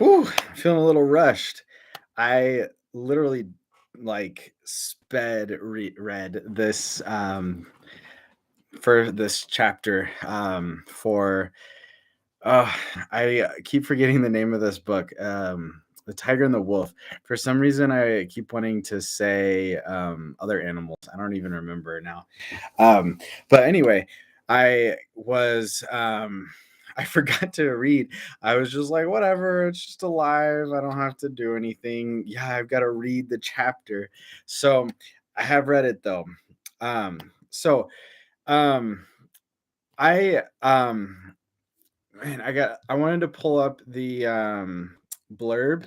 Whew, feeling a little rushed. I literally read this for this chapter for uh I keep forgetting the name of this book. The Tiger and the Wolf. For some reason I keep wanting to say other animals. I don't even remember now. Um, but anyway, I was I forgot to read. I was just like, whatever, it's just alive. I don't have to do anything. Yeah, I've got to read the chapter. So I have read it though. Um, so um I man, I wanted to pull up the blurb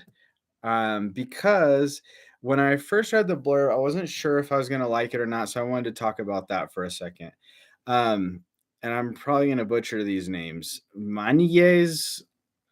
because when I first read the blurb, I wasn't sure if I was gonna like it or not, so I wanted to talk about that for a second. Um, and I'm probably gonna butcher these names. Manier's,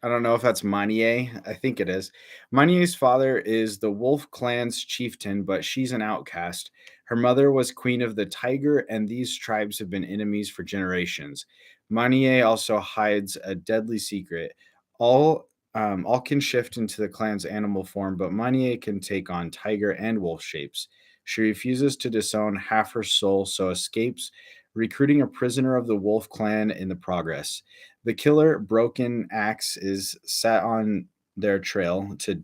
I don't know if that's Manier. I think it is. Manier's father is the Wolf clan's chieftain, but she's an outcast. Her mother was queen of the Tiger, and these tribes have been enemies for generations. Manier also hides a deadly secret. All all can shift into the clan's animal form, but Manier can take on tiger and wolf shapes. She refuses to disown half her soul, so escapes, recruiting a prisoner of the wolf clan in the progress. The killer, Broken Axe, is set on their trail to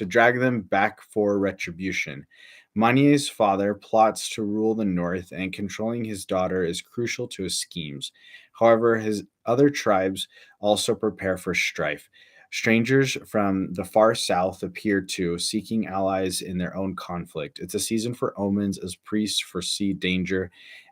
drag them back for retribution. Manier's father plots to rule the north, and controlling his daughter is crucial to his schemes. However, his other tribes also prepare for strife. Strangers from the far south appear too, seeking allies in their own conflict. It's a season for omens as priests foresee danger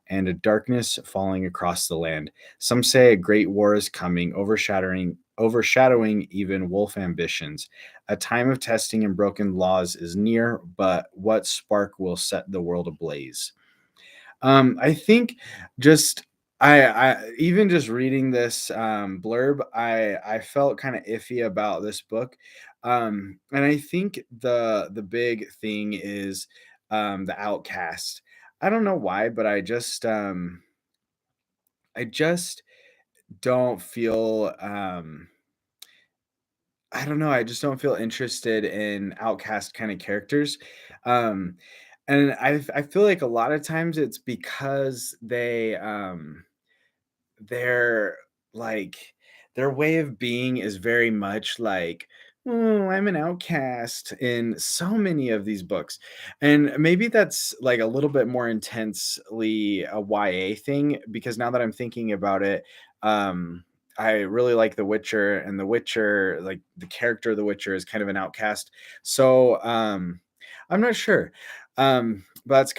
and a darkness falling across the land. Some say a great war is coming, overshadowing even wolf ambitions. A time of testing and broken laws is near, but what spark will set the world ablaze? I think just I even just reading this blurb, I felt kind of iffy about this book, and I think the big thing is the outcast. I don't know why, but I just don't feel I don't know. I just don't feel interested in outcast kind of characters. Um, and I feel like a lot of times it's because they're like their way of being is very much like, oh, I'm an outcast in so many of these books. And maybe that's like a little bit more intensely a YA thing because now that I'm thinking about it, I really like The Witcher, and The Witcher, like the character of The Witcher is kind of an outcast. So I'm not sure. But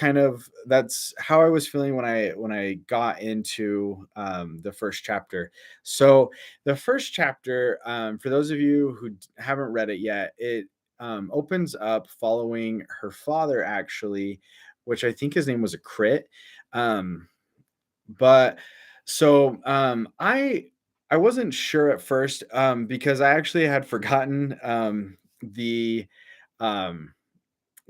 that's how I was feeling when I got into the first chapter. So the first chapter, for those of you who haven't read it yet, it opens up following her father actually, which I think his name was a Crit. Um, but so I wasn't sure at first because I actually had forgotten the um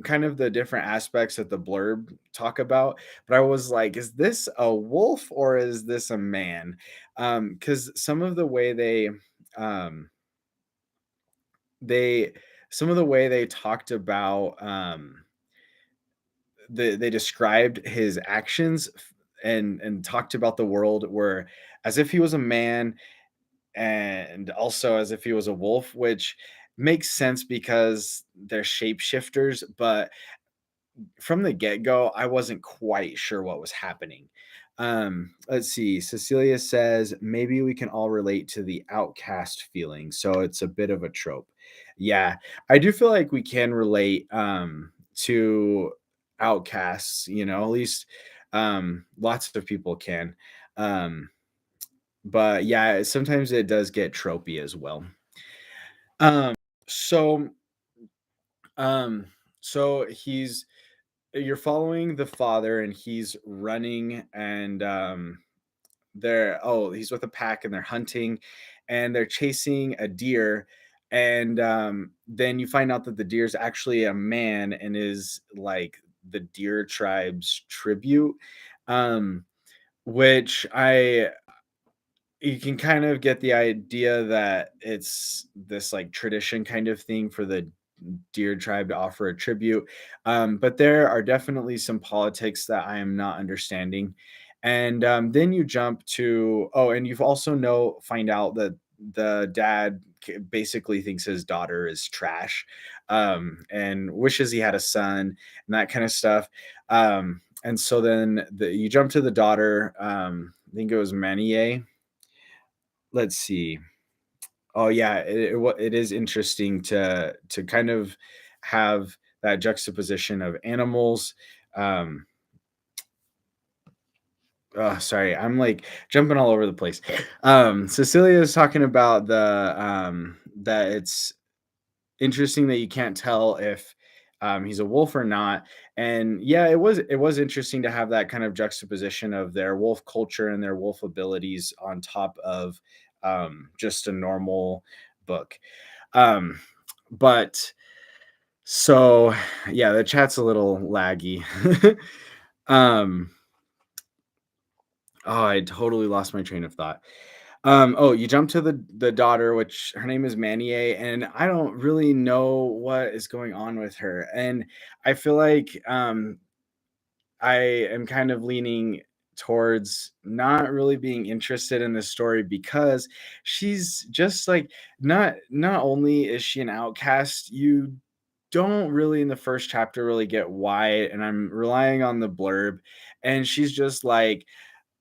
kind of the different aspects that the blurb talk about, but I was like, is this a wolf or is this a man? Because um they some of the way they talked about they described his actions and talked about the world were as if he was a man and also as if he was a wolf, which makes sense because they're shapeshifters, but from the get-go, I wasn't quite sure what was happening. Let's see. Cecilia says maybe we can all relate to the outcast feeling, so it's a bit of a trope. Yeah, I do feel like we can relate to outcasts, at least lots of people can. Um, but yeah, sometimes it does get tropey as well. Um, so um, so you're following the father and he's running and he's with a pack and they're hunting and they're chasing a deer, and then you find out that the deer is actually a man and is like the deer tribe's tribute, um which you can kind of get the idea that it's this like tradition kind of thing for the deer tribe to offer a tribute. But there are definitely some politics that I am not understanding. And then you jump to, oh, and you've also find out that the dad basically thinks his daughter is trash, and wishes he had a son and that kind of stuff. And so then you jump to the daughter. I think it was Manier. Let's see. Oh yeah, it is interesting to kind of have that juxtaposition of animals. Um, Sorry, I'm like jumping all over the place. Cecilia is talking about that it's interesting that you can't tell if he's a wolf or not. And yeah, it was interesting to have that kind of juxtaposition of their wolf culture and their wolf abilities on top of just a normal book. Um, but so yeah, the chat's a little laggy. um, oh, I totally lost my train of thought. Oh, you jump to the daughter, which her name is Manier, and I don't really know what is going on with her. And I feel like I am kind of leaning towards not really being interested in this story because she's just like not only is she an outcast, you don't really in the first chapter really get why, and I'm relying on the blurb, and she's just like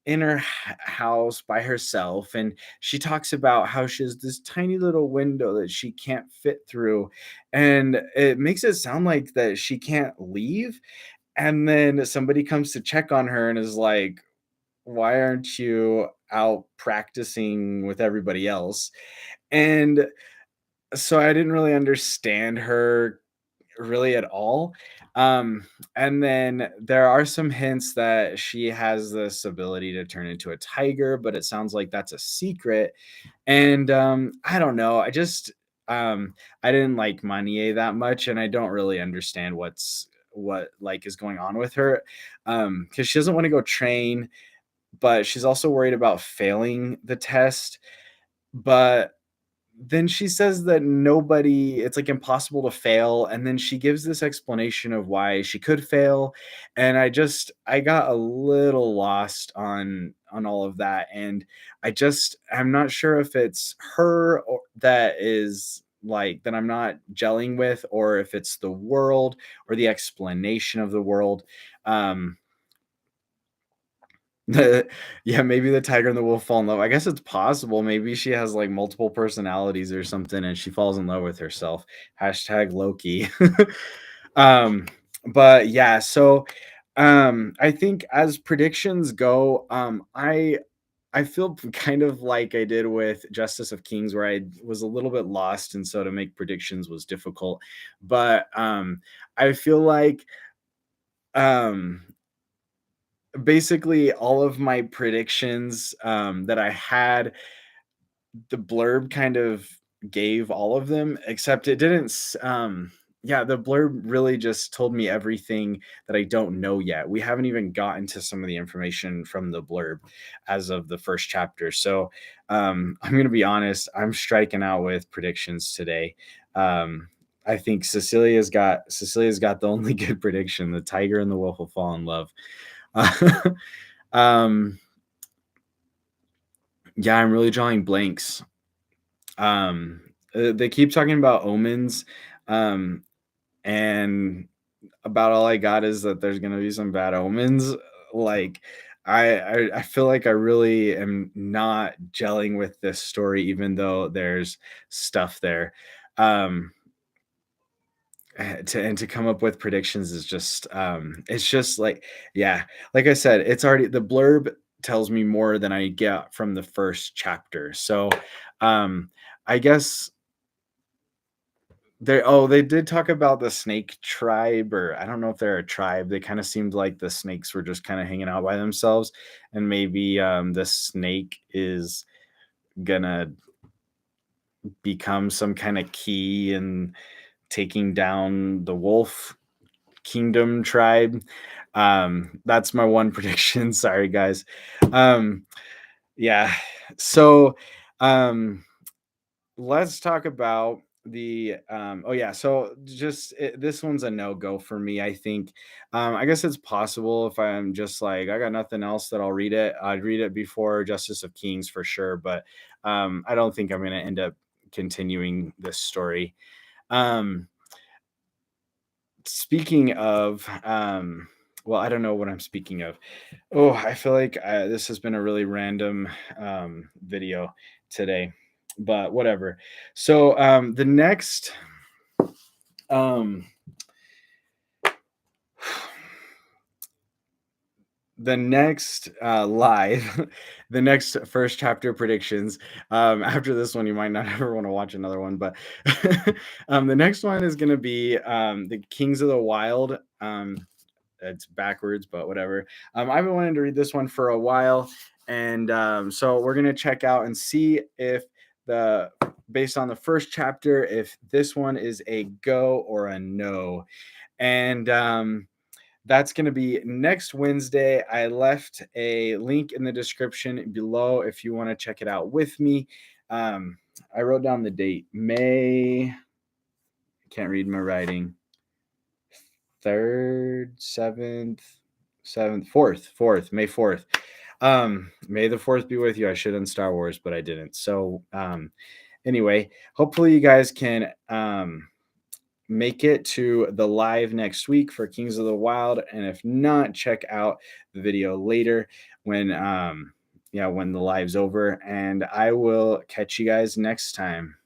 in her house by herself, and she talks about how she has this tiny little window that she can't fit through, and it makes it sound like that she can't leave. And then somebody comes to check on her and is like, why aren't you out practicing with everybody else? And so I didn't really understand her really at all. And then there are some hints that she has this ability to turn into a tiger, but it sounds like that's a secret. And I don't know. I didn't like Manier that much, and I don't really understand what like is going on with her. Because she doesn't want to go train, but she's also worried about failing the test. But then she says that it's like impossible to fail, and then she gives this explanation of why she could fail, and I got a little lost on all of that, and I'm not sure if it's her or that is like that I'm not gelling with, or if it's the world or the explanation of the world. um Yeah, maybe the tiger and the wolf fall in love. I guess it's possible. Maybe she has like multiple personalities or something and she falls in love with herself. Hashtag Loki. um, but yeah, so I think as predictions go, I feel kind of like I did with Justice of Kings, where I was a little bit lost, and so to make predictions was difficult. But I feel like um basically all of my predictions that I had, the blurb kind of gave all of them, except it didn't. Yeah, the blurb really just told me everything that I don't know yet. We haven't even gotten to some of the information from the blurb as of the first chapter. So I'm going to be honest, I'm striking out with predictions today. I think Cecilia's got the only good prediction: the tiger and the wolf will fall in love. um, yeah, I'm really drawing blanks. They keep talking about omens, um, and about all I got is that there's gonna be some bad omens. Like, I feel like I really am not gelling with this story, even though there's stuff there. Um, to come up with predictions is just it's just like, yeah, like I said, it's already the blurb tells me more than I get from the first chapter. So um I guess they did talk about the snake tribe, or I don't know if they're a tribe. They kind of seemed like the snakes were just kind of hanging out by themselves, and maybe the snake is gonna become some kind of key in taking down the wolf kingdom tribe. That's my one prediction. Sorry, guys. Um, Yeah. So, um, let's talk about the oh yeah, so this one's a no-go for me, I think. I guess it's possible if I'm just like I got nothing else that I'll read it. I'd read it before Justice of Kings for sure, but I don't think I'm gonna end up continuing this story. Um, Speaking of, well, I don't know what I'm speaking of. Oh, I feel like this has been a really random video today, but whatever. So um, the next live, the next first chapter predictions. After this one, you might not ever want to watch another one, but the next one is going to be the Kings of the Wild. It's backwards, but whatever. I've been wanting to read this one for a while, and so we're gonna check out and see if the based on the first chapter, if this one is a go or a no. And that's going to be next Wednesday. I left a link in the description below if you want to check it out with me. I wrote down the date, May. Can't read my writing. 3rd, 7th, 4th, May 4th. May the 4th be with you. I should in Star Wars, but I didn't. So anyway, hopefully you guys can make it to the live next week for Kings of the Wild. And if not, check out the video later when when the live's over. And I will catch you guys next time.